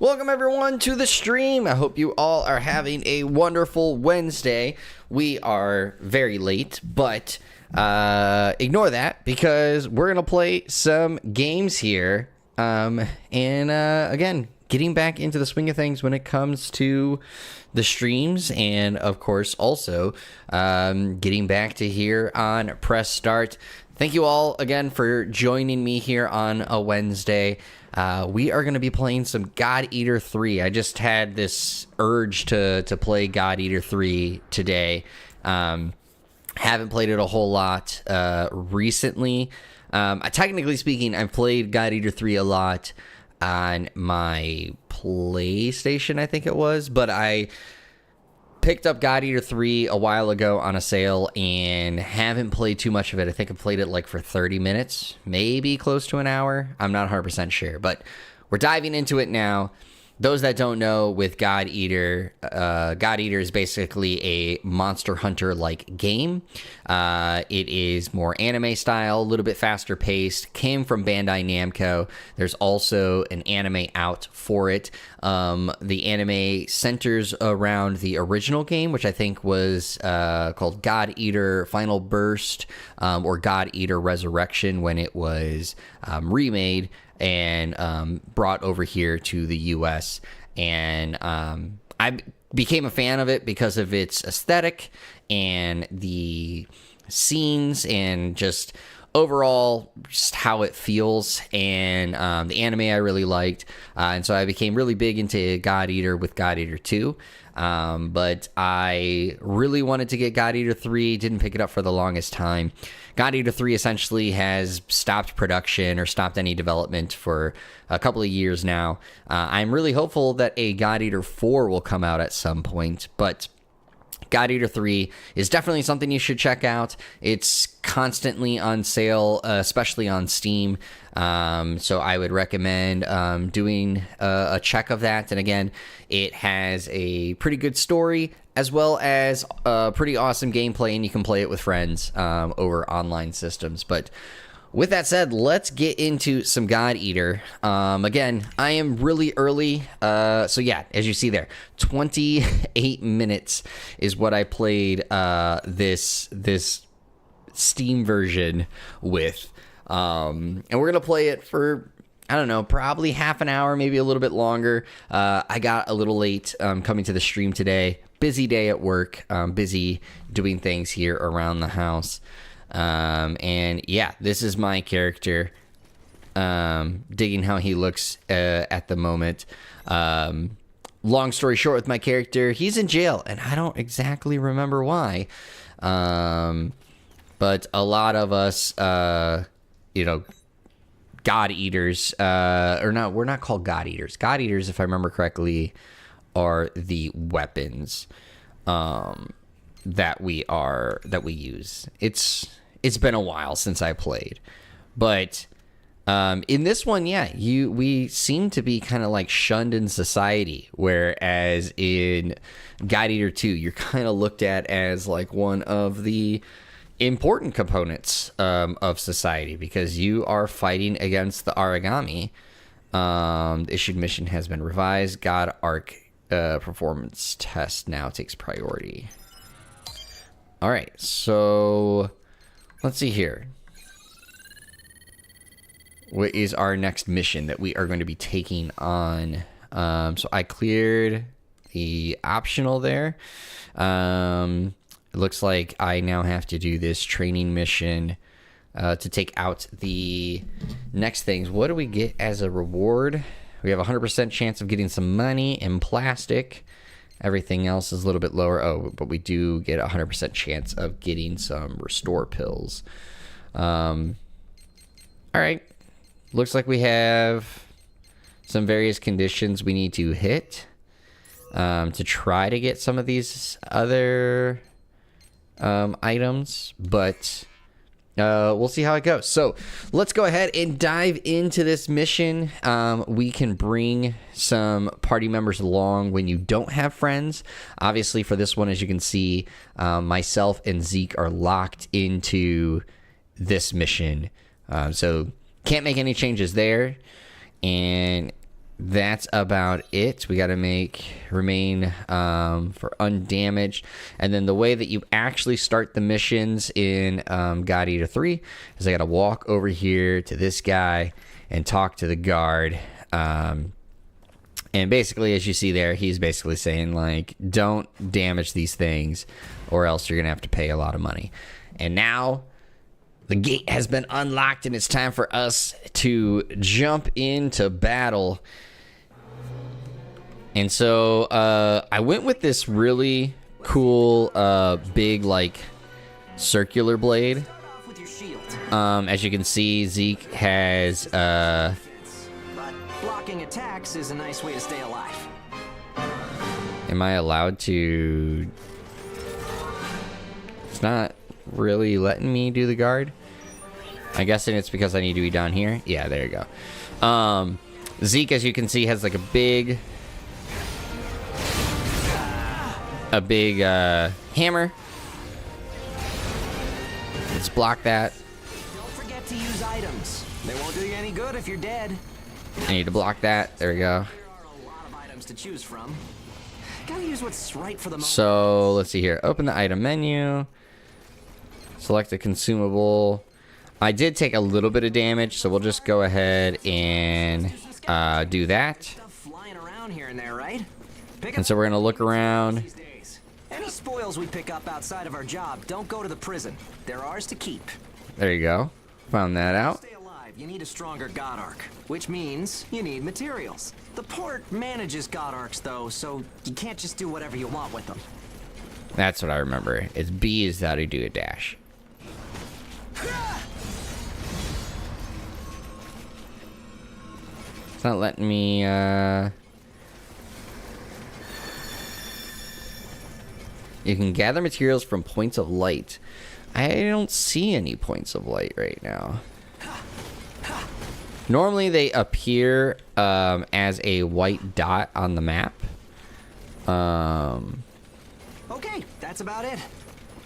Welcome everyone to the stream. I hope you all are having a wonderful Wednesday. We are very late, but ignore that because we're gonna play some games here. Again, getting back into the swing of things when it comes to the streams, and of course also getting back to here on Press Start. Thank you all again for joining me here on a Wednesday. We are going to be playing some God Eater 3. I just had this urge to play God Eater 3 today. Haven't played it a whole lot recently. Technically speaking, I've played God Eater 3 a lot on my PlayStation, I think it was, but I picked up God Eater 3 a while ago on a sale and haven't played too much of it. I think I played it like for 30 minutes, maybe close to an hour. I'm not 100% sure, but we're diving into it now. Those that don't know, with God Eater is basically a Monster Hunter-like game. It is more anime style, a little bit faster paced, came from Bandai Namco. There's also an anime out for it. The anime centers around the original game, which I think was called God Eater Final Burst, or God Eater Resurrection when it was remade and brought over here to the US. And I became a fan of it because of its aesthetic and the scenes and just overall just how it feels. And the anime I really liked. And so I became really big into God Eater with God Eater 2. But I really wanted to get God Eater 3, didn't pick it up for the longest time. God Eater 3 essentially has stopped production or stopped any development for a couple of years now. I'm really hopeful that a God Eater 4 will come out at some point, but God Eater 3 is definitely something you should check out. It's constantly on sale, especially on Steam. So I would recommend doing a check of that. And again, it has a pretty good story as well as pretty awesome gameplay, and you can play it with friends over online systems. But with that said, let's get into some God Eater. Again, I am really early. So yeah, as you see there, 28 minutes is what I played this Steam version with. And we're going to play it for, I don't know, probably half an hour, maybe a little bit longer. I got a little late coming to the stream today. Busy day at work. Busy doing things here around the house. And yeah, this is my character. Digging how he looks at the moment. Long story short with my character, he's in jail, and I don't exactly remember why. But a lot of us, God Eaters, or no, we're not called God Eaters. God Eaters, if I remember correctly, are the weapons that we use. It's been a while since I played, but in this one, yeah, we seem to be kind of like shunned in society, whereas in God Eater 2, you're kind of looked at as like one of the important components of society because you are fighting against the Aragami. The issued mission has been revised. God Arc performance test now takes priority. All right, so let's see here. What is our next mission that we are going to be taking on? So I cleared the optional there. It looks like I now have to do this training mission to take out the next things. What do we get as a reward? We have a 100% chance of getting some money and plastic. Everything else is a little bit lower. Oh, but we do get a 100% chance of getting some restore pills. All right. Looks like we have some various conditions we need to hit to try to get some of these other items, but we'll see how it goes. So let's go ahead and dive into this mission. We can bring some party members along when you don't have friends. Obviously for this one, as you can see, myself and Zeke are locked into this mission. So can't make any changes there. And that's about it. We got to remain for undamaged. And then the way that you actually start the missions in God Eater 3 is I got to walk over here to this guy and talk to the guard. And basically, as you see there, he's basically saying, like, don't damage these things or else you're going to have to pay a lot of money. And now the gate has been unlocked and it's time for us to jump into battle. And so I went with this really cool big, like, circular blade. As you can see, Zeke has... blocking attacks is a nice way to stay alive. Am I allowed to... It's not really letting me do the guard. I'm guessing it's because I need to be down here. Yeah, there you go. Zeke, as you can see, has like a big hammer. Let's block that. Don't forget to use items. They won't do you any good if you're dead. I need to block that. There we go. There are a lot of items to choose from. Gotta use what's right for the moment. So let's see here. Open the item menu. Select a consumable. I did take a little bit of damage, so we'll just go ahead and do that. Stuff flying around here and there, right? And so we're gonna look around. These days. Any spoils we pick up outside of our job don't go to the prison. They're ours to keep. There you go. Found that out. Stay alive, you need a stronger God Arc, which means you need materials. The port manages God Arcs, though, so you can't just do whatever you want with them. That's what I remember. It's B is how to do a dash. It's not letting me, You can gather materials from points of light. I don't see any points of light right now. Normally they appear as a white dot on the map. Okay, that's about it.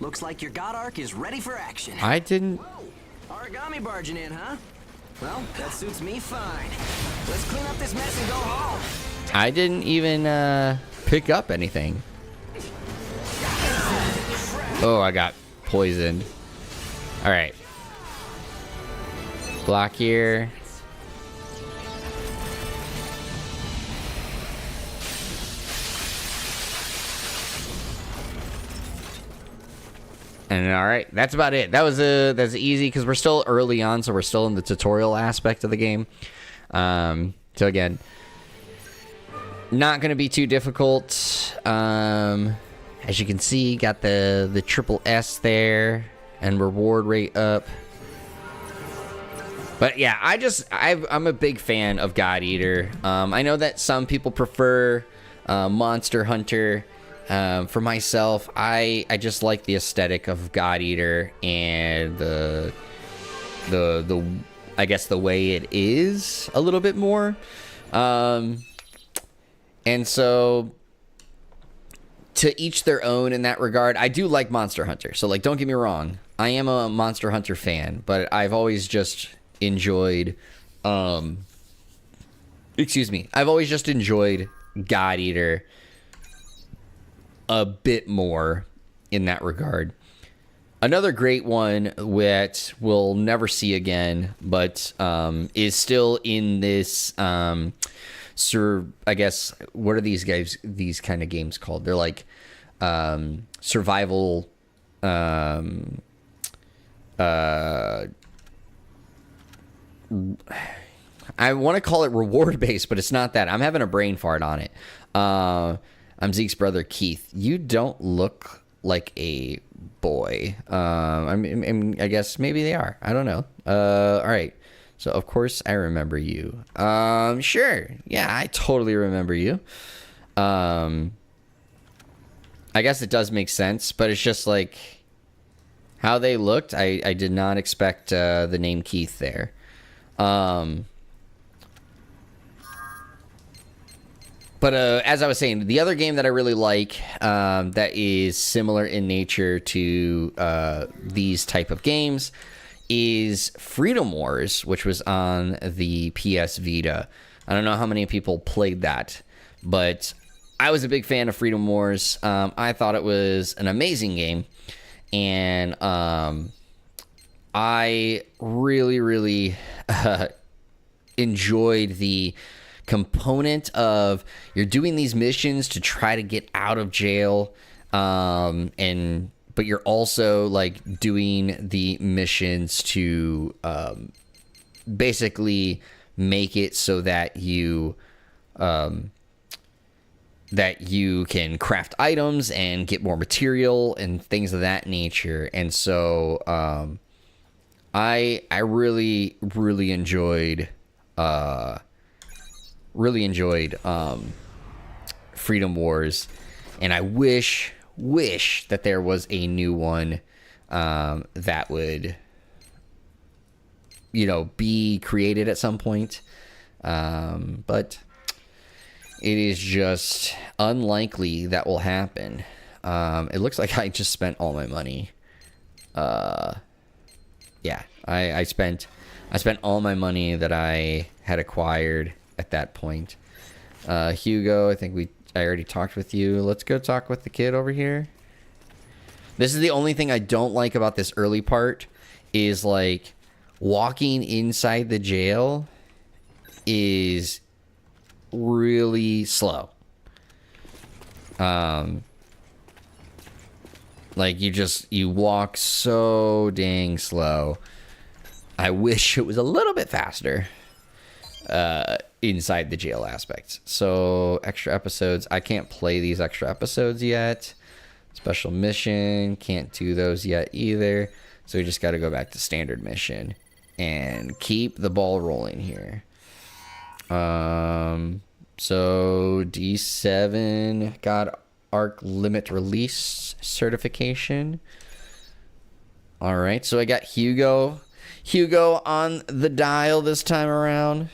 Looks like your God Arc is ready for action. I didn't... Whoa, origami barging in, huh? Well, that suits me fine. Let's clean up this mess and go home. I didn't even pick up anything. Oh, I got poisoned. All right. Block here. And all right, that's about it. That's easy because we're still early on, so we're still in the tutorial aspect of the game. So again, not going to be too difficult. As you can see, got the triple S there and reward rate up. But yeah, I'm a big fan of God Eater. I know that some people prefer Monster Hunter. For myself, I just like the aesthetic of God Eater and the I guess the way it is a little bit more. And so to each their own in that regard. I do like Monster Hunter, so like don't get me wrong, I am a Monster Hunter fan, but I've always just enjoyed I've always just enjoyed God Eater a bit more in that regard. Another great one that we'll never see again, but is still in this I guess, what are these kind of games called? They're like survival I want to call it reward based, but it's not that. I'm having a brain fart on it. I'm Zeke's brother, Keith. You don't look like a boy. I guess maybe they are. I don't know. All right. So, of course, I remember you. Sure. Yeah, I totally remember you. I guess it does make sense, but it's just like how they looked. I did not expect the name Keith there. But as I was saying, the other game that I really like that is similar in nature to these type of games is Freedom Wars, which was on the PS Vita. I don't know how many people played that, but I was a big fan of Freedom Wars. I thought it was an amazing game, and I really enjoyed the component of you're doing these missions to try to get out of jail, but you're also like doing the missions to basically make it so that you can craft items and get more material and things of that nature. And so I really enjoyed Freedom Wars, and I wish that there was a new one that would, be created at some point, but it is just unlikely that will happen. It looks like I just spent all my money. Yeah, I spent all my money that I had acquired at that point. Hugo, I think I already talked with you. Let's go talk with the kid over here. This is the only thing I don't like about this early part, is like walking inside the jail is really slow. Like you walk so dang slow. I wish it was a little bit faster inside the jail aspects. So extra episodes, I can't play these extra episodes yet. Special mission, can't do those yet either. So we just got to go back to standard mission and keep the ball rolling here. So D7 got Arc Limit Release certification. All right, so I got Hugo on the dial this time around.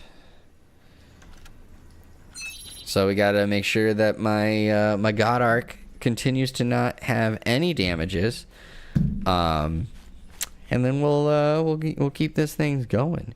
So we got to make sure that my my God Arc continues to not have any damages. And then we'll keep this thing going.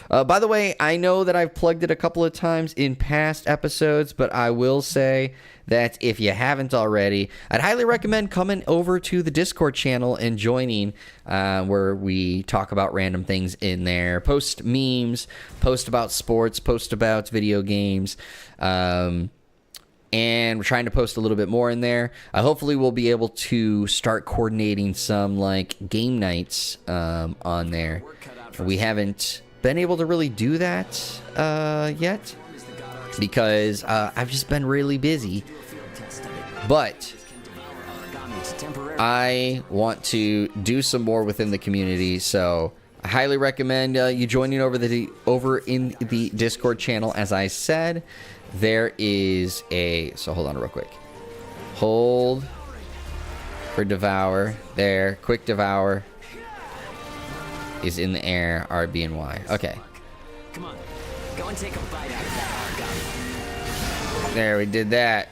By the way, I know that I've plugged it a couple of times in past episodes, but I will say that if you haven't already, I'd highly recommend coming over to the Discord channel and joining, where we talk about random things in there, post memes, post about sports, post about video games, and we're trying to post a little bit more in there. Hopefully we'll be able to start coordinating some like game nights on there. We haven't been able to really do that yet because I've just been really busy. But I want to do some more within the community, so I highly recommend you joining over in the Discord channel. As I said, there is so hold on real quick. Hold for devour. There, quick devour is in the air. RB and Y. Okay. Come on, go and take a bite out of that Argon. There, we did that.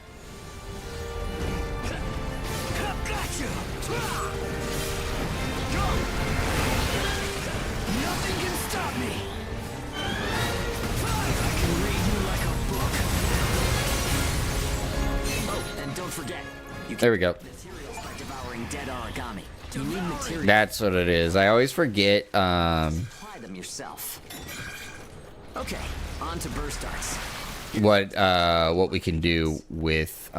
Nothing can stop me. I can read you like a book. Oh, and don't forget, you can There we go. materials by devouring dead origami. You need materials. That's what it is. I always forget. Apply them yourself. Okay, on to burst darts. What we can do with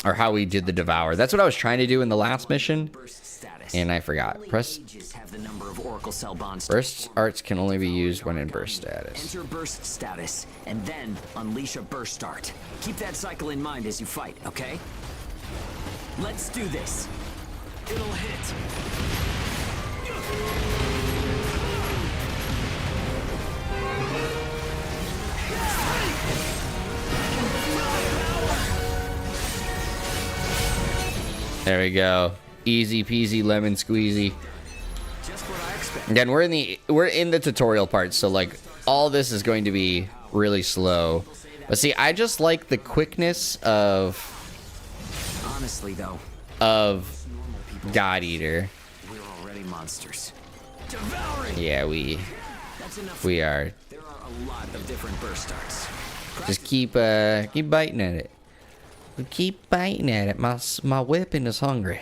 or how we did the devour. That's what I was trying to do in the last mission, Burst status. and I forgot. Only Press mages have the number of Oracle cell bonds. burst arts can only be used when in burst status. Enter burst status, and then unleash a burst dart. Keep that cycle in mind as you fight, okay? Let's do this. It'll hit. There we go. Easy peasy lemon squeezy. Just what I expect. Again, we're in the tutorial part, so like all this is going to be really slow. But see, I just like the quickness of Honestly, though, God Eater. we're already monsters. Devouring. Yeah, That's enough. we are. There are a lot of different burst starts. Just keep biting at it. Keep biting at it. My weapon is hungry.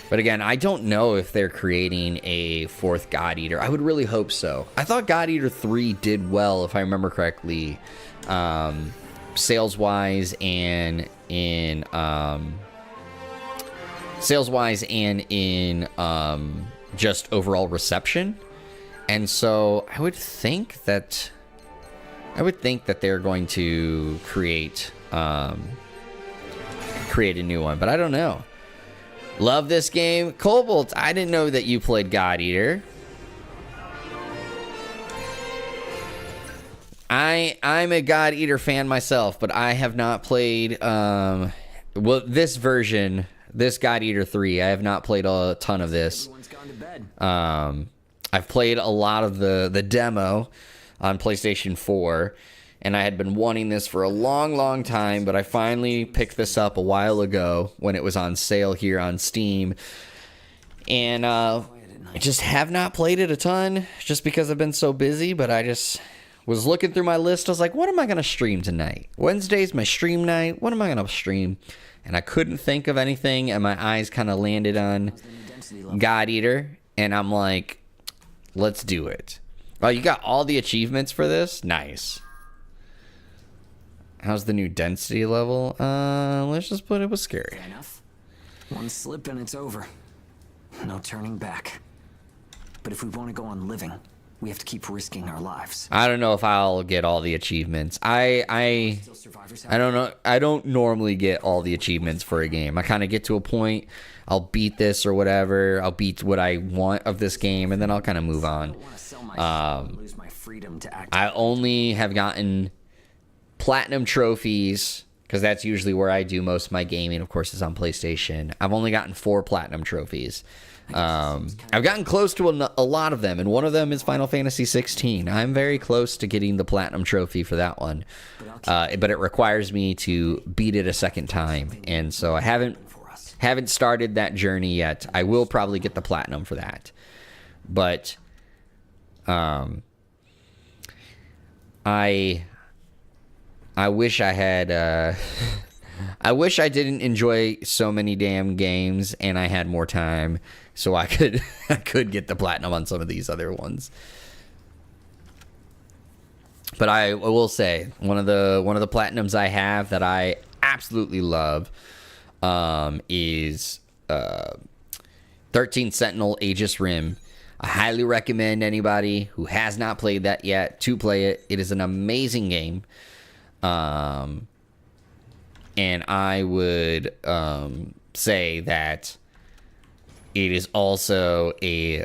But again, I don't know if they're creating a fourth God Eater. I would really hope so. I thought God Eater 3 did well, if I remember correctly, sales-wise and in just overall reception. And so I would think that they're going to create a new one, but I don't know. Love this game. Cobalt, I didn't know that you played God Eater. I'm a God Eater fan myself, but I have not played this version, this God Eater 3. I have not played a ton of this. Everyone's gone to bed. I've played a lot of the demo on PlayStation 4, and I had been wanting this for a long, long time, but I finally picked this up a while ago when it was on sale here on Steam. And I just have not played it a ton just because I've been so busy, but I just was looking through my list. I was like, what am I going to stream tonight? Wednesday's my stream night. What am I going to stream? And I couldn't think of anything, and my eyes kind of landed on God Eater, and I'm like, let's do it. Oh, you got all the achievements for this? Nice. How's the new density level? Let's just put it was scary. Fair enough. One slip and it's over. No turning back. But if we want to go on living, we have to keep risking our lives. I don't know if I'll get all the achievements. I don't know. I don't normally get all the achievements for a game. I kind of get to a point, I'll beat this or whatever. I'll beat what I want of this game, and then I'll kind of move on. Lose my freedom to act. I only have gotten platinum trophies, because that's usually where I do most of my gaming. Of course, is on PlayStation. I've only gotten 4 platinum trophies. I've gotten close to a lot of them, and one of them is Final Fantasy 16. I'm very close to getting the platinum trophy for that one, but it requires me to beat it a second time, and so I haven't started that journey yet. I will probably get the platinum for that, but I wish I had. I wish I didn't enjoy so many damn games and I had more time so I could get the platinum on some of these other ones. But I will say one of the platinums I have that I absolutely love is 13 Sentinel Aegis Rim. I highly recommend anybody who has not played that yet to play it. It is an amazing game. And I would say that it is also a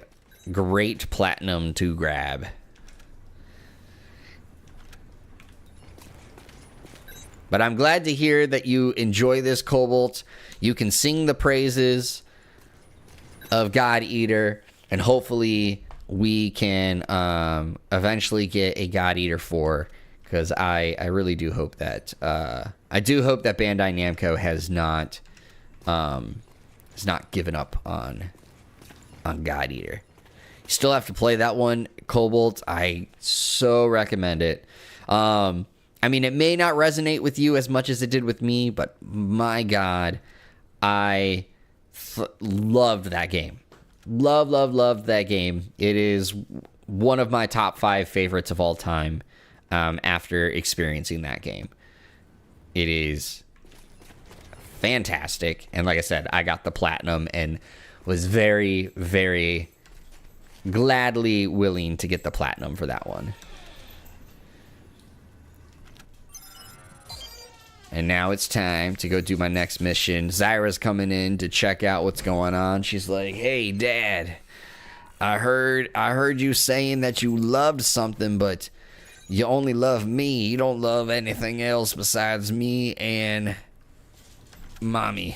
great platinum to grab. But I'm glad to hear that you enjoy this, Cobalt. You can sing the praises of God Eater, and hopefully we can eventually get a God Eater 4. Because I really do hope that I do hope that Bandai Namco has not given up on God Eater. You still have to play that one, Cobalt. I so recommend it. I mean, it may not resonate with you as much as it did with me, but my God, I loved that game. Loved that game. It is one of my top 5 favorites of all time. After experiencing that game, it is fantastic. And like I said, I got the platinum and was very, very gladly willing to get the platinum for that one. And now it's time to go do my next mission. Zyra's coming in to check out what's going on. She's like, "Hey, Dad, I heard you saying that you loved something, but you only love me. You don't love anything else besides me and Mommy."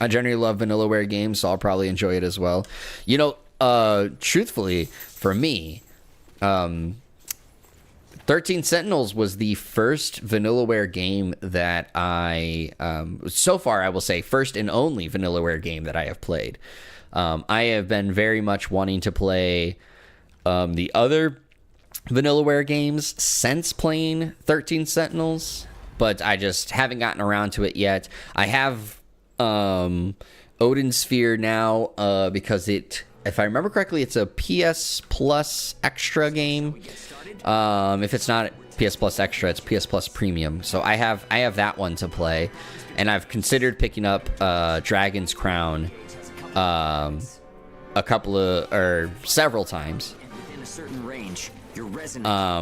I generally love Vanillaware games, so I'll probably enjoy it as well. You know, truthfully, for me, 13 Sentinels was the first Vanillaware game that I, so far I will say, first and only Vanillaware game that I have played. I have been very much wanting to play the other Vanillaware games since playing 13 Sentinels, but I just haven't gotten around to it yet. I have Odin Sphere now because it, if I remember correctly, it's a PS Plus Extra game. If it's not PS Plus Extra, it's PS Plus Premium. So I have that one to play, and I've considered picking up Dragon's Crown a couple of or several times, Within a certain range, your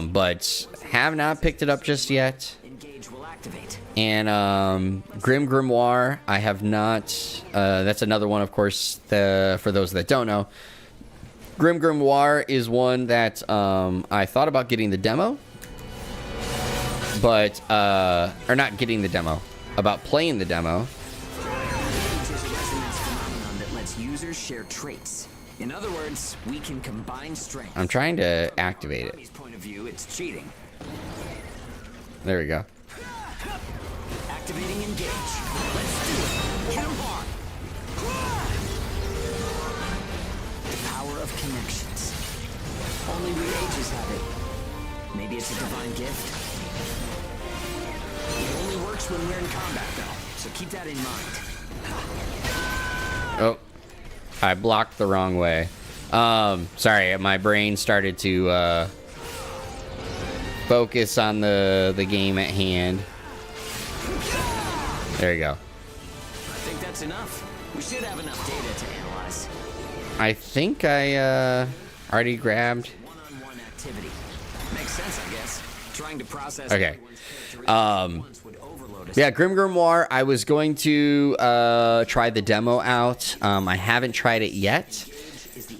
but have not picked it up just yet. engage will activate. And Grim Grimoire, I have not. That's another one, of course. For those that don't know, Grim Grimoire is one that I thought about getting the demo, but or not getting the demo, about playing the demo. Rage is a resonance phenomenon that lets users share traits. In other words, we can combine strengths. I'm trying to activate it. From Army's point of view, it's cheating. There we go. Activating engage. Let's do it. Hit 'em hard. The power of connections. Only we ages have it. Maybe it's a divine gift. It only works when we're in combat, though. So keep that in mind. Oh, I blocked the wrong way. Sorry, my brain started to focus on the game at hand. There you go. I think that's enough. We should have enough data to analyze. I think I already grabbed. One-on-one activity. Makes sense, I guess. Trying to process Okay. everyone's characteristics at once would overload us. Yeah, Grim Grimoire, I was going to try the demo out. I haven't tried it yet.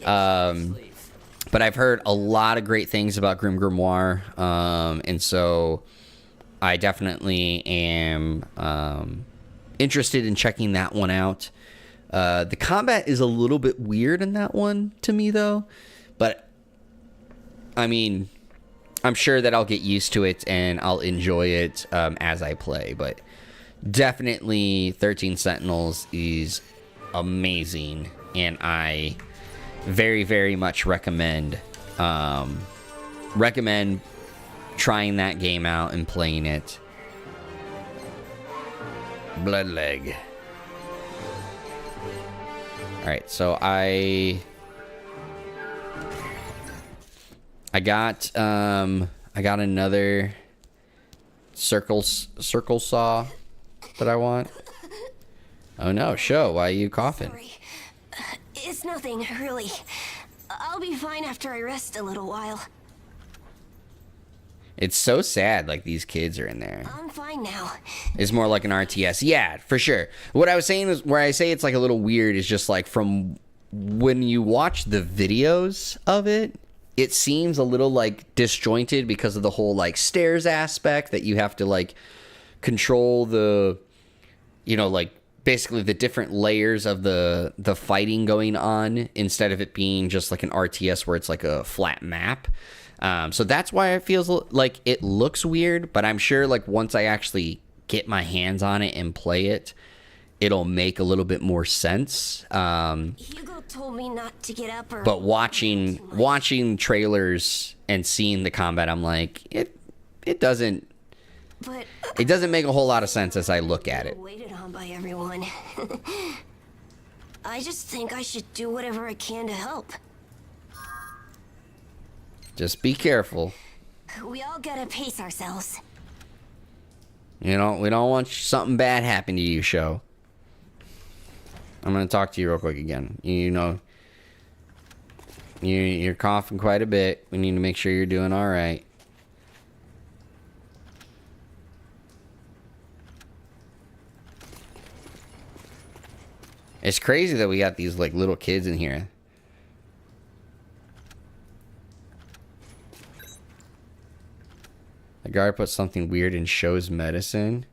But I've heard a lot of great things about Grim Grimoire. And so I definitely am interested in checking that one out. The combat is a little bit weird in that one to me, though. But, I mean, I'm sure that I'll get used to it and I'll enjoy it as I play. But definitely 13 Sentinels is amazing. And I very, very much recommend trying that game out and playing it. Bloodleg. Alright, so I got another circle saw that I want. Oh no, Sho, why are you coughing? Sorry. It's nothing, really. I'll be fine after I rest a little while. It's so sad, like, these kids are in there. I'm fine now. It's more like an RTS. Yeah, for sure. What I was saying is, where I say it's like a little weird is just like from when you watch the videos of it, it seems a little like disjointed because of the whole like stairs aspect that you have to like control the, you know, like basically the different layers of the fighting going on instead of it being just like an RTS where it's like a flat map. So that's why it feels like it looks weird, but I'm sure like once I actually get my hands on it and play it, it'll make a little bit more sense. Hugo told me not to get up or... But watching trailers and seeing the combat, I'm like, it doesn't But make a whole lot of sense as I look at it. waited on by everyone. I just think I should do whatever I can to help. Just be careful. We all gotta pace ourselves. You know, we don't want something bad happen to you, Sho. I'm gonna talk to you real quick again. You know, you're coughing quite a bit. We need to make sure you're doing all right. It's crazy that we got these like little kids in here. The guard put something weird in Sho's medicine.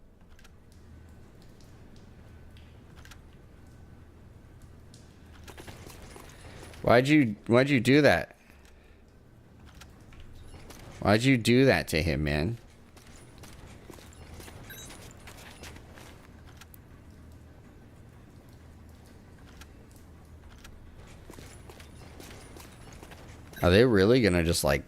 Why'd you do that? Why'd you do that to him, man? Are they really gonna just like...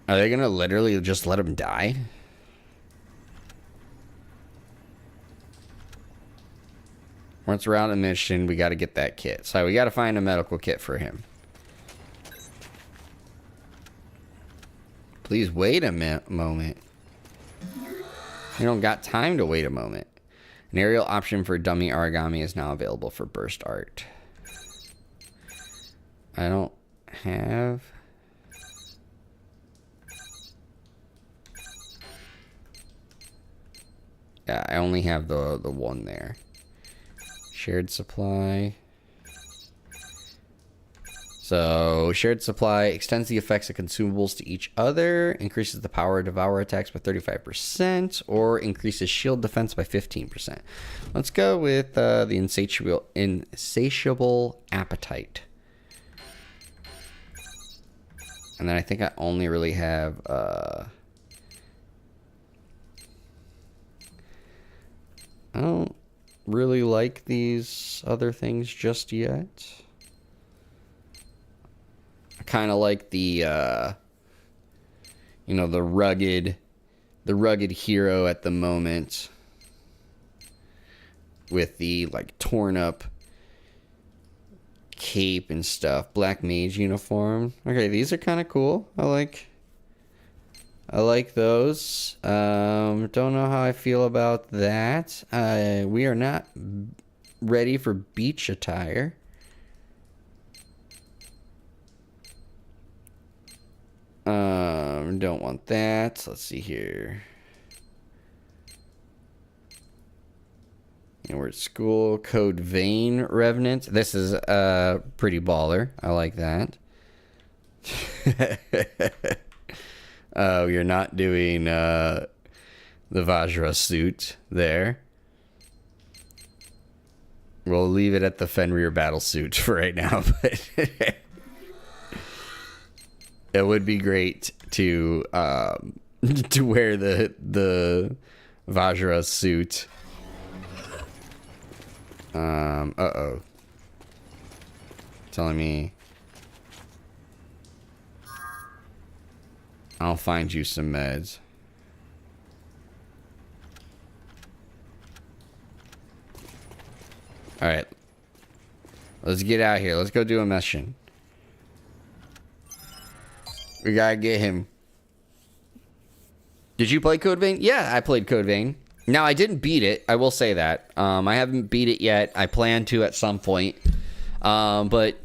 Are they gonna literally just let him die? Once we're out of mission, we gotta get that kit. So we gotta find a medical kit for him. Please wait a moment. You don't got time to wait a moment. An aerial option for dummy origami is now available for burst art. I don't have... Yeah, I only have the one there. Shared supply. So, shared supply extends the effects of consumables to each other, increases the power of devour attacks by 35%, or increases shield defense by 15%. Let's go with the insatiable appetite. And then I think I only really have... I don't really like these other things just yet. I kind of like the, you know, the rugged hero at the moment. With the, like, torn up cape and stuff. Black mage uniform. Okay, these are kind of cool. I like those. Don't know how I feel about that. We are not ready for beach attire. Don't want that. Let's see here. You know, we're at school. Code Vein Revenant. This is pretty baller. I like that. Oh, you're not doing the Vajra suit there. We'll leave it at the Fenrir battle suit for right now, but it would be great to wear the Vajra suit. Uh-oh. Telling me I'll find you some meds. Alright. Let's get out here. Let's go do a mission. We gotta get him. Did you play Code Vein? Yeah, I played Code Vein. Now, I didn't beat it. I will say that. I haven't beat it yet. I plan to at some point. But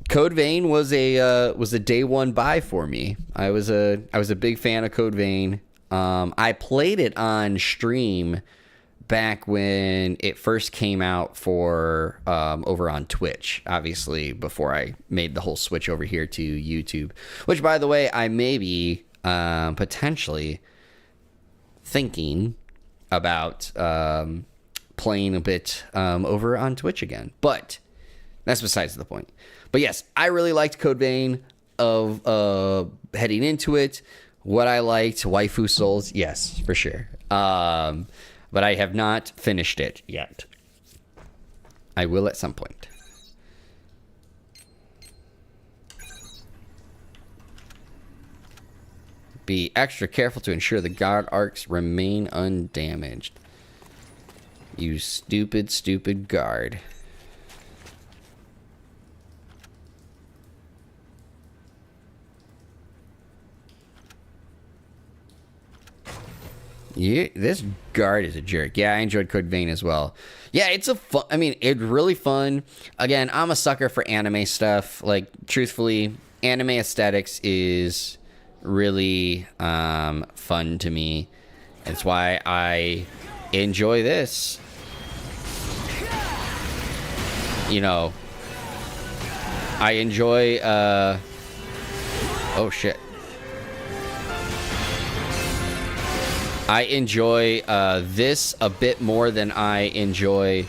Code Vein was a day one buy for me. I was a big fan of Code Vein. I played it on stream back when it first came out for over on Twitch, obviously before I made the whole switch over here to YouTube, which, by the way, I may be potentially thinking about playing a bit over on Twitch again, but that's besides the point. But yes, I really liked Code Vein of heading into it. What I liked, Waifu Souls, yes, for sure. But I have not finished it yet. I will at some point. Be extra careful to ensure the guard arcs remain undamaged. You stupid, stupid guard. Yeah, this guard is a jerk. Yeah, I enjoyed Code Vein as well. Yeah, it's a fun... I mean, it's really fun. Again, I'm a sucker for anime stuff. Like, truthfully, anime aesthetics is really fun to me. That's why I enjoy this. You know, I enjoy... oh, shit. I enjoy this a bit more than I enjoy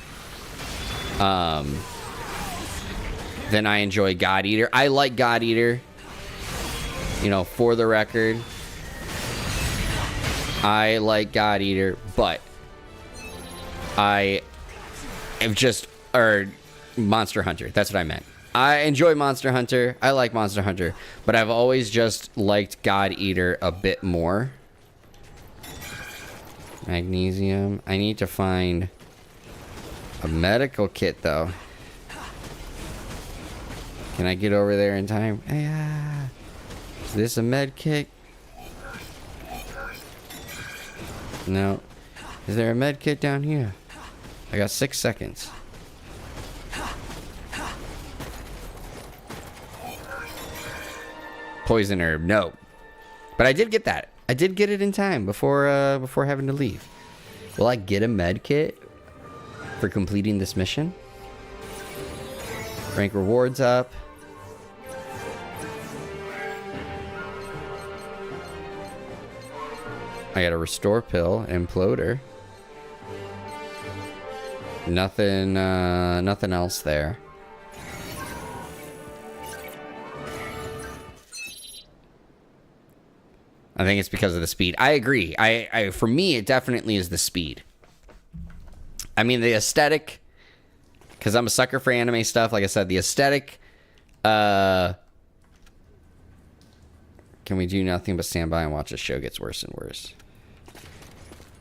then I enjoy God Eater. I like God Eater. You know, for the record, I like God Eater, but I have just, or Monster Hunter. That's what I meant. I enjoy Monster Hunter. I like Monster Hunter, but I've always just liked God Eater a bit more. Magnesium. I need to find a medical kit, though. Can I get over there in time? Yeah. Is this a med kit? No. Is there a med kit down here? I got 6 seconds. Poison herb, no. But I did get that. I did get it in time before having to leave. Will I get a med kit for completing this mission? Rank rewards up. I got a restore pill, imploder. Nothing else there. I think it's because of the speed. I agree. I for me, it definitely is the speed. I mean, the aesthetic, because I'm a sucker for anime stuff. Like I said, the aesthetic. Can we do nothing but stand by and watch the show gets worse and worse?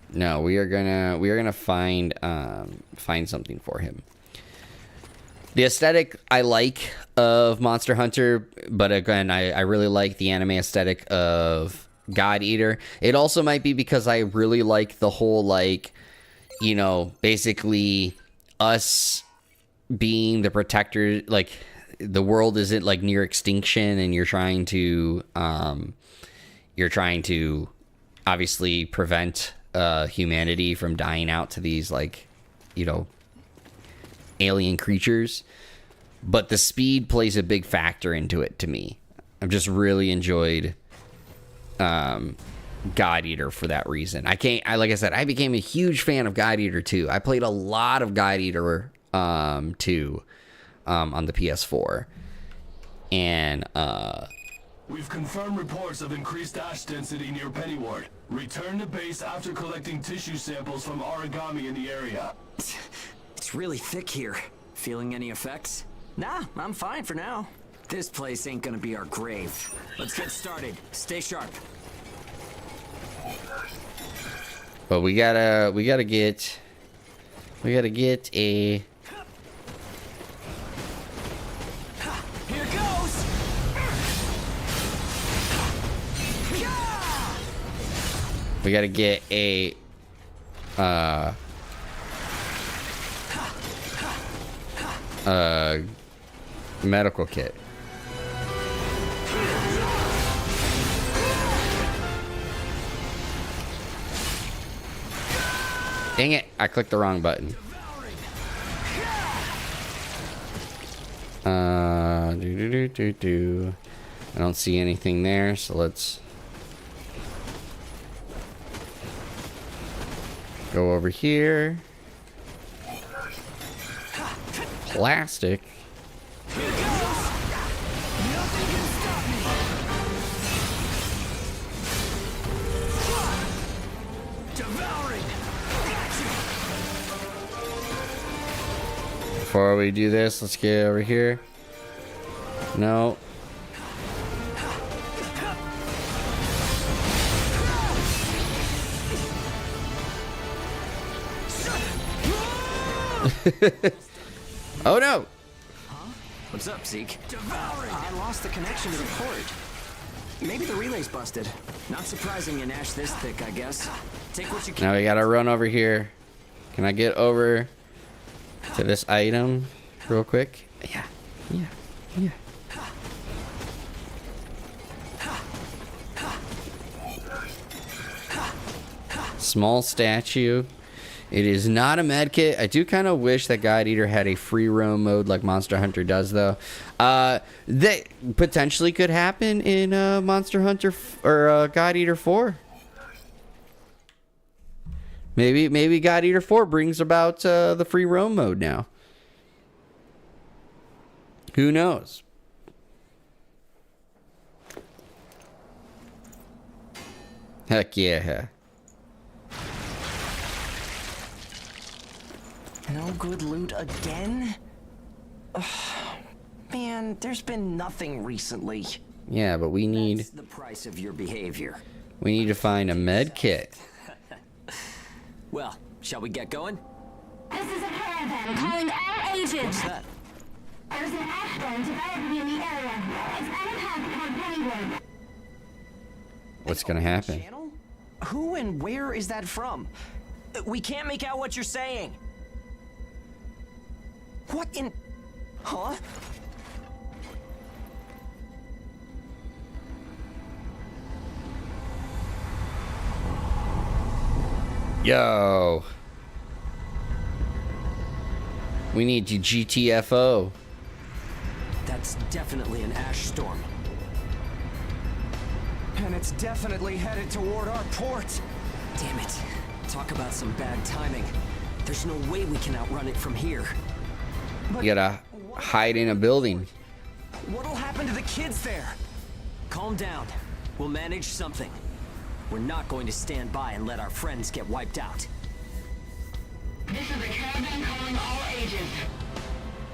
No, we are gonna find something for him. The aesthetic I like of Monster Hunter, but again, I really like the anime aesthetic of God Eater. It also might be because I really like the whole, like, you know, basically us being the protector, like the world isn't like near extinction and you're trying to obviously prevent humanity from dying out to these, like, you know, alien creatures. But the speed plays a big factor into it to me. I've just really enjoyed God Eater for that reason. Like I said, I became a huge fan of God Eater 2. I played a lot of God Eater 2 on the PS4. And we've confirmed reports of increased ash density near Pennyward. Return to base after collecting tissue samples from Origami in the area. It's really thick here. Feeling any effects? Nah, I'm fine for now. This place ain't gonna be our grave. Let's get started. Stay sharp. but we gotta get a Here goes! we gotta get a medical kit. Dang it, I clicked the wrong button. I don't see anything there, so let's go over here. Plastic. Before we do this, let's get over here. No. Oh no! Huh? What's up, Zeke? I lost the connection to the port. Maybe the relay's busted. Not surprising in ash this thick, I guess. Take what you can. Now we gotta run over here. Can I get over to this item real quick? Yeah. Small statue. It is not a med kit. I do kind of wish that God Eater had a free roam mode like Monster Hunter does, though. That potentially could happen in Monster Hunter or God Eater 4. Maybe God Eater 4 brings about the free roam mode now. Who knows? Heck yeah. No good loot again? Ugh, man, there's been nothing recently. Yeah, but we need That's the price of your behavior. to find a med kit. Well, shall we get going? This is a caravan calling all agents. What's that? There's an ash storm developing in the area. It's unimpacted on Pennywood. What's gonna happen? Channel? Who and where is that from? We can't make out what you're saying. What in... Huh? Yo. We need you GTFO. That's definitely an ash storm. And it's definitely headed toward our port. Damn it. Talk about some bad timing. There's no way we can outrun it from here. You gotta hide in a building. What'll happen to the kids there? Calm down. We'll manage something. We're not going to stand by and let our friends get wiped out. This is a caravan calling all ages.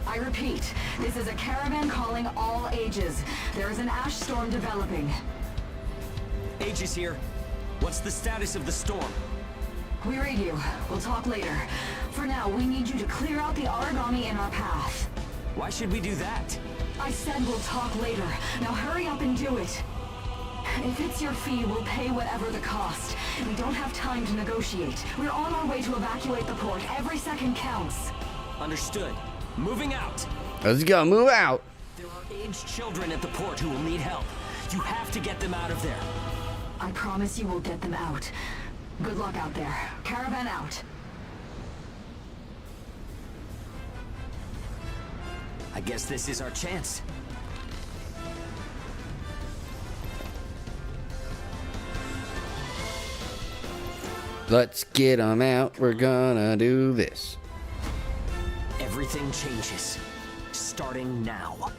I repeat, this is a caravan calling all ages. There is an ash storm developing. Age is here. What's the status of the storm? We read you. We'll talk later. For now, we need you to clear out the origami in our path. Why should we do that? I said we'll talk later. Now hurry up and do it. If it's your fee, we'll pay whatever the cost. We don't have time to negotiate. We're on our way to evacuate the port. Every second counts. Understood. Moving out. Let's go, move out. There are aged children at the port who will need help. You have to get them out of there. I promise you we'll get them out. Good luck out there. Caravan out. I guess this is our chance. Let's get them out. We're gonna do this. Everything changes. Starting now.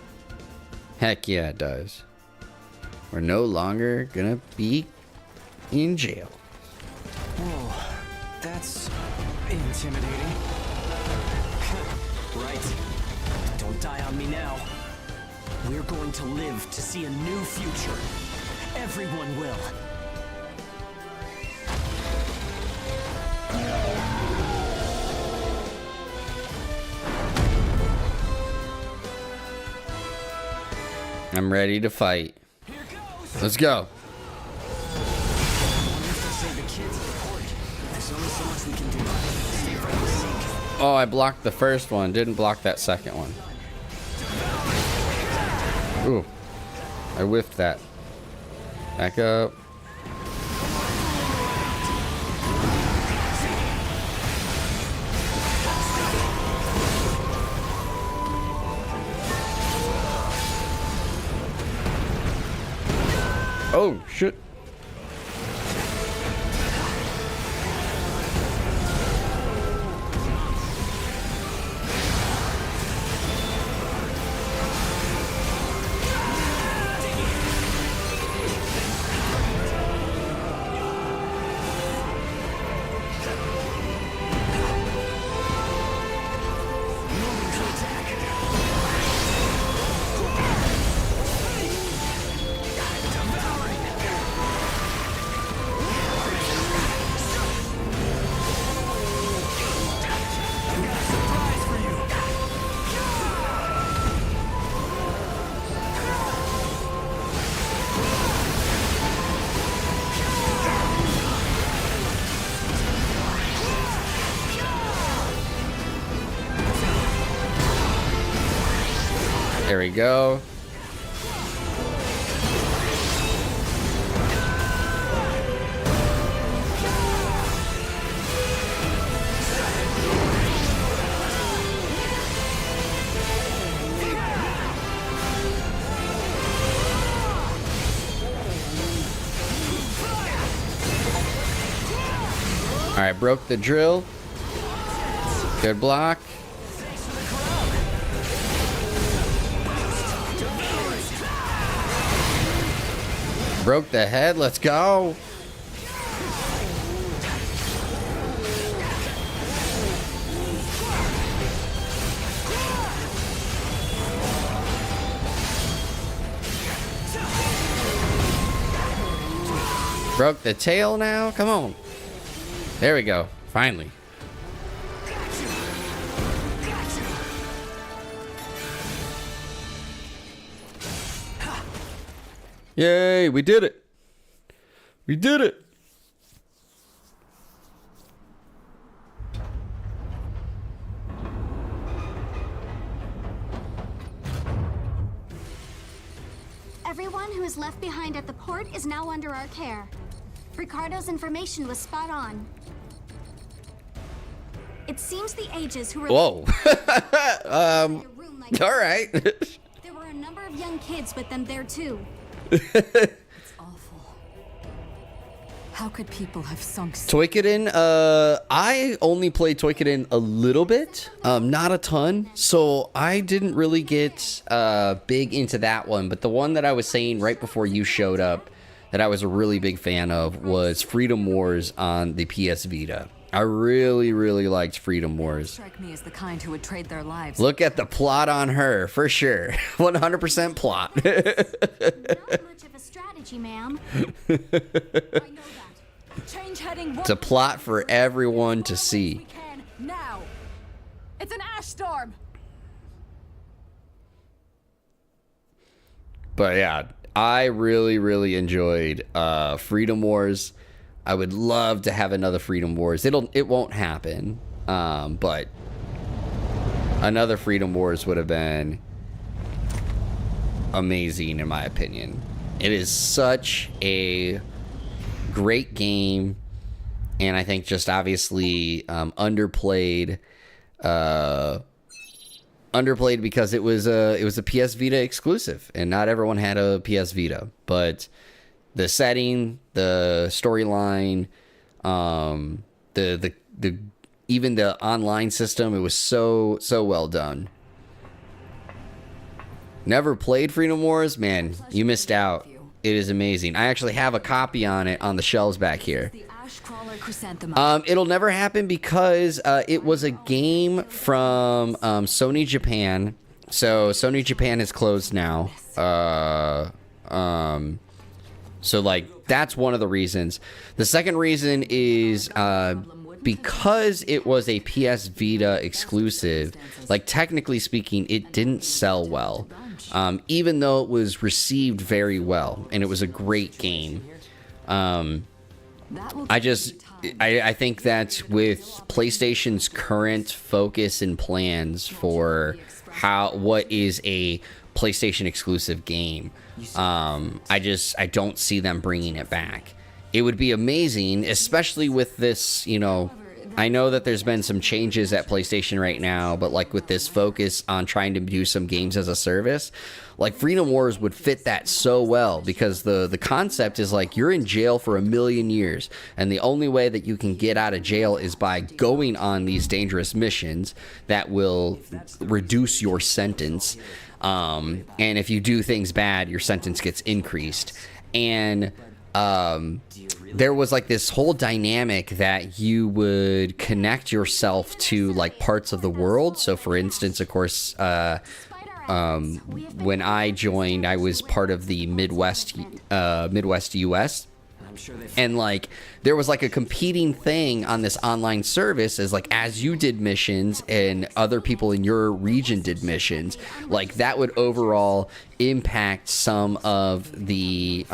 Heck yeah, it does. We're no longer gonna be in jail. Whoa, that's intimidating. Right. Don't die on me now. We're going to live to see a new future. Everyone will. I'm ready to fight. Let's go. Oh, I blocked the first one. Didn't block that second one. Ooh. I whiffed that. Back up. Oh, shit. There we go. All right, broke the drill. Good block. Broke the head. Let's go. Broke the tail now? Come on. There we go. Finally. Yay, we did it. We did it. Everyone who is left behind at the port is now under our care. Ricardo's information was spot on. It seems the Aegis who were Whoa. all right. There were a number of young kids with them there too. It's awful. How could people have sunk so Toikoden, I only played Toikoden a little bit, not a ton, so I didn't really get big into that one, but the one that I was saying right before you showed up that I was a really big fan of was Freedom Wars on the PS Vita. I really, really liked Freedom Wars. strike me as the kind who would trade their lives? Look at the plot on her, for sure. 100% plot. Not much of a strategy, ma'am. I know that. Change heading. It's a plot for everyone to see. We can now. It's an ash storm. But yeah, I really, really enjoyed Freedom Wars. I would love to have another Freedom Wars. It won't happen, but another Freedom Wars would have been amazing in my opinion. It is such a great game, and I think just obviously underplayed. Underplayed because it was a PS Vita exclusive, and not everyone had a PS Vita. But the setting, the storyline, the even the online system, it was so well done. Never played Freedom Wars? Man, you missed out. It is amazing. I actually have a copy on it on the shelves back here. The ash crawler chrysanthemum. It'll never happen because it was a game from Sony Japan. So Sony Japan is closed now. So like that's one of the reasons. The second reason is because it was a PS Vita exclusive. Like technically speaking, it didn't sell well, even though it was received very well and it was a great game. I think that with PlayStation's current focus and plans for what is a PlayStation exclusive game, I don't see them bringing it back. It would be amazing, especially with this, I know that there's been some changes at PlayStation right now, but like with this focus on trying to do some games as a service, like Freedom Wars would fit that so well, because the concept is like you're in jail for 1,000,000 years, and the only way that you can get out of jail is by going on these dangerous missions that will reduce your sentence. And if you do things bad, your sentence gets increased. And there was like this whole dynamic that you would connect yourself to like parts of the world. So for instance, of course, when I joined, I was part of the Midwest US. And like there was like a competing thing on this online service as you did missions and other people in your region did missions, like that would overall impact some of the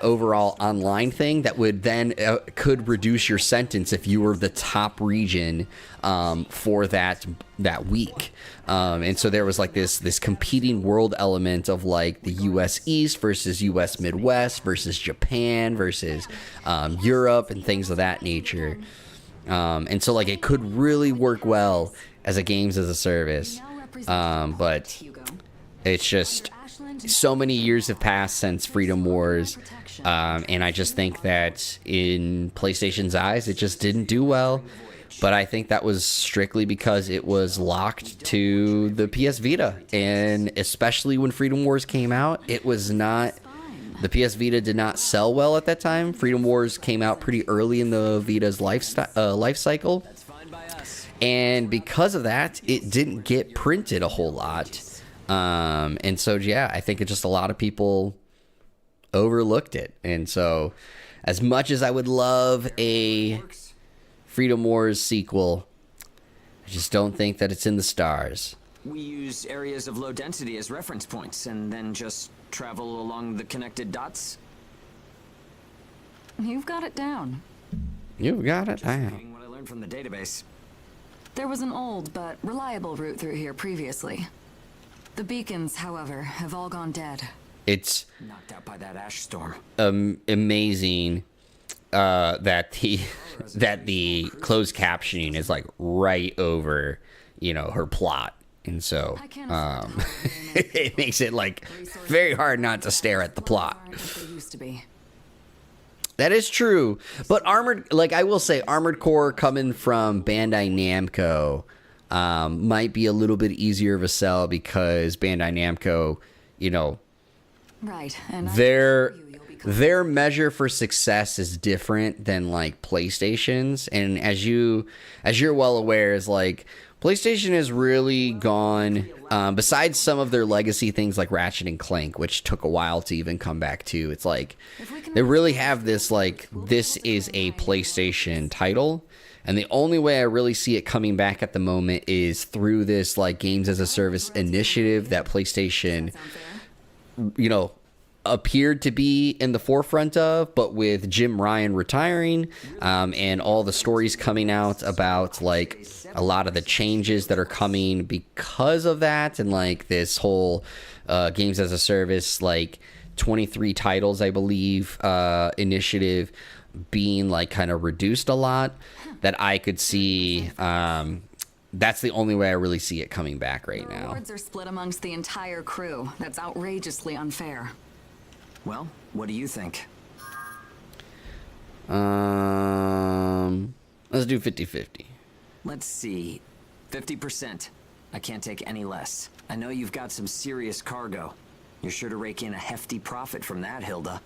overall online thing that would then could reduce your sentence if you were the top region for that week. And so there was like this competing world element of like the US East versus US Midwest versus Japan versus Europe and things of that nature. And so like it could really work well as a games as a service. But it's just so many years have passed since Freedom Wars. And I just think that in PlayStation's eyes, it just didn't do well. But I think that was strictly because it was locked to the PS Vita. And especially when Freedom Wars came out, it was not The PS Vita did not sell well at that time. Freedom Wars came out pretty early in the Vita's life cycle. That's fine by us. And because of that, it didn't get printed a whole lot. And so, yeah, I think it's just a lot of people overlooked it. And so, as much as I would love a Freedom Wars sequel, I just don't think that it's in the stars. We use areas of low density as reference points and then just travel along the connected dots. You've got it down. You've got it down. Reading what I learned from the database. There was an old but reliable route through here previously. The beacons, however, have all gone dead. It's Knocked out by that ash storm. amazing that the closed captioning is like right over, her plot. And so I can't afford to hide it makes it like very hard not to stare at the plot. aren't what they used to be. That is true. But I will say, Armored Core coming from Bandai Namco might be a little bit easier of a sell because Bandai Namco, Right, and their measure for success is different than like PlayStation's. And as you're well aware, is like PlayStation has really gone, besides some of their legacy things like Ratchet and Clank, which took a while to even come back to, it's like they really have this, like, this is a PlayStation title. And the only way I really see it coming back at the moment is through this, like, games as a service initiative that PlayStation, appeared to be in the forefront of, but with Jim Ryan retiring, and all the stories coming out about like a lot of the changes that are coming because of that, and like this whole games as a service, like 23 titles, I believe, initiative being like kind of reduced a lot, that I could see. That's the only way I really see it coming back right now. rewards are split amongst the entire crew. That's outrageously unfair. Well, what do you think? Let's do 50-50. Let's see. 50%. I can't take any less. I know you've got some serious cargo. You're sure to rake in a hefty profit from that, Hilda.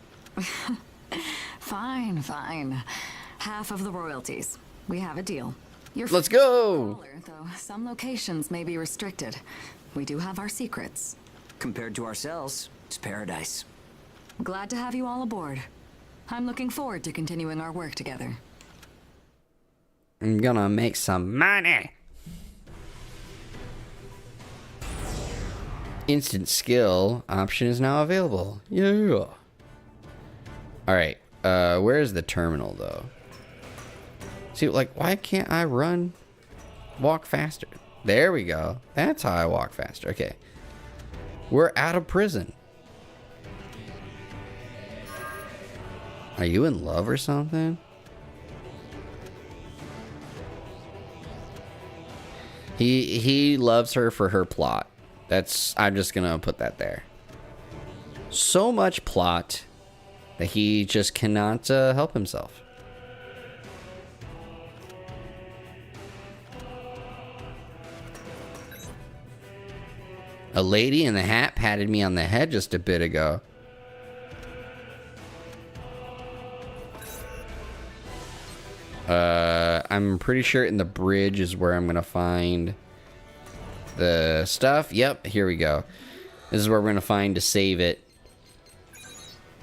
Fine. Half of the royalties. We have a deal. Let's go! Smaller, though some locations may be restricted. We do have our secrets. Compared to ourselves, it's paradise. Glad to have you all aboard. I'm looking forward to continuing our work together. I'm gonna make some money. Instant skill option is now available. Yeah. Alright, where's the terminal though? See, like, why can't I walk faster? There we go. That's how I walk faster. Okay. We're out of prison. Are you in love or something? He loves her for her plot. I'm just gonna put that there. So much plot that he just cannot help himself. A lady in the hat patted me on the head just a bit ago. I'm pretty sure in the bridge is where I'm gonna find the stuff. Yep, here we go. This is where we're gonna find to save it.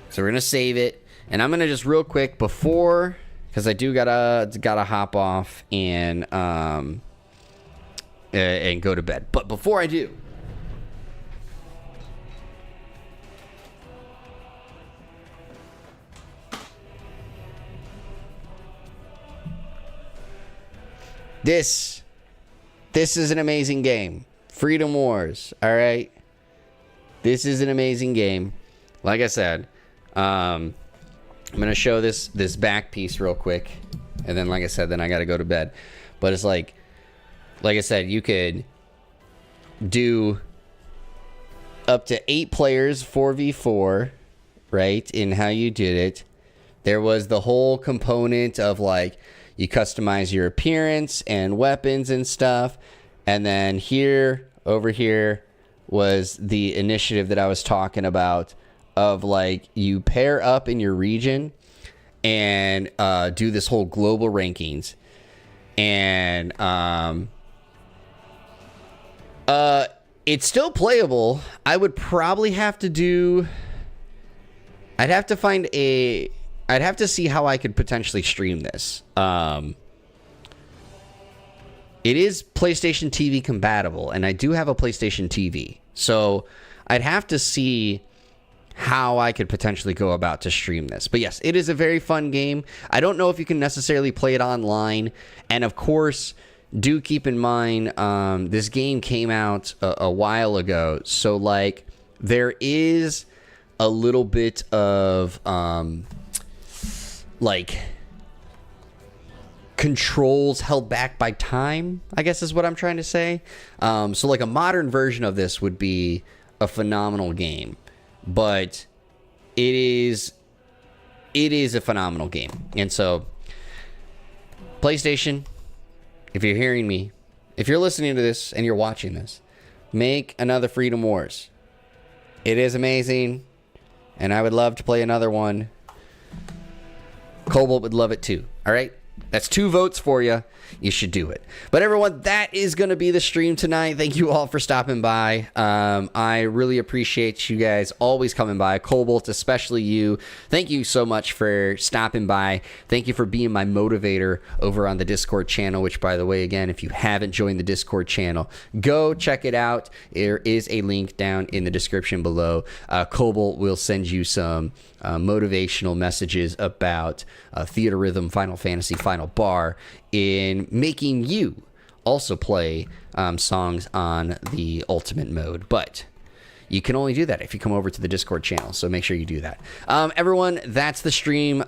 So we're gonna save it, and I'm gonna just real quick before, because I do gotta hop off and go to bed. But before I do, This is an amazing game. Freedom Wars, all right? This is an amazing game. Like I said, I'm going to show this back piece real quick. And then, like I said, then I got to go to bed. But it's like I said, you could do up to 8 players, 4v4, right? In how you did it. There was the whole component of like, you customize your appearance and weapons and stuff. And then over here was the initiative that I was talking about of like you pair up in your region and do this whole global rankings, and it's still playable. I would probably have to do. I'd have to see how I could potentially stream this. It is PlayStation TV compatible, and I do have a PlayStation TV. So I'd have to see how I could potentially go about to stream this. But yes, it is a very fun game. I don't know if you can necessarily play it online. And of course, do keep in mind, this game came out a while ago. So like there is a little bit of like controls held back by time, I guess is what I'm trying to say. So like a modern version of this would be a phenomenal game, but it is a phenomenal game. And so PlayStation, if you're hearing me, if you're listening to this and you're watching this, make another Freedom Wars. It is amazing, and I would love to play another one. Cobalt would love it too. All right? That's 2 votes for you. You should do it. But everyone, that is going to be the stream tonight. Thank you all for stopping by. I really appreciate you guys always coming by. Cobalt, especially you. Thank you so much for stopping by. Thank you for being my motivator over on the Discord channel, which, by the way, again, if you haven't joined the Discord channel, go check it out. There is a link down in the description below. Cobalt will send you some motivational messages about Theater Rhythm, Final Fantasy, Final Bar, in making you also play songs on the Ultimate mode. But you can only do that if you come over to the Discord channel, so make sure you do that. Everyone, that's the stream.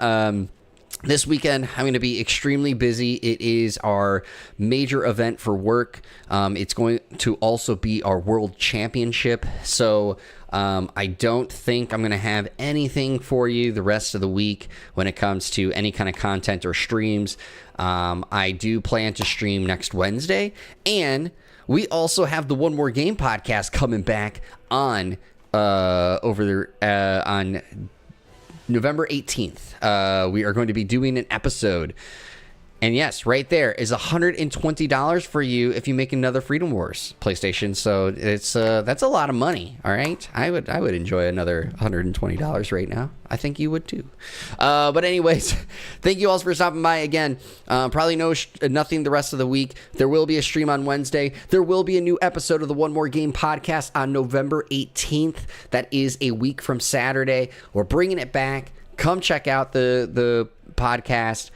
This weekend, I'm going to be extremely busy. It is our major event for work. It's going to also be our World Championship. So I don't think I'm going to have anything for you the rest of the week when it comes to any kind of content or streams. I do plan to stream next Wednesday. And we also have the One More Game podcast coming back on on November 18th. We are going to be doing an episode. And yes, right there is $120 for you if you make another Freedom Wars PlayStation. So it's that's a lot of money. All right, I would enjoy another $120 right now. I think you would too. But anyways, thank you all for stopping by again. Probably nothing the rest of the week. There will be a stream on Wednesday. There will be a new episode of the One More Game podcast on November 18th. That is a week from Saturday. We're bringing it back. Come check out the podcast.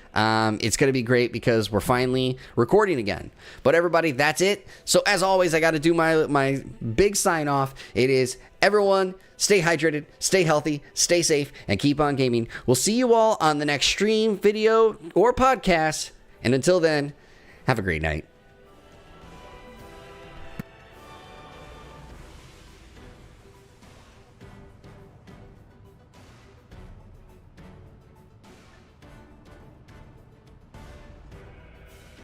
It's going to be great because we're finally recording again. But everybody, that's it. So as always, I got to do my big sign off. It is, everyone, stay hydrated, stay healthy, stay safe, and keep on gaming. We'll see you all on the next stream, video, or podcast. And until then, have a great night.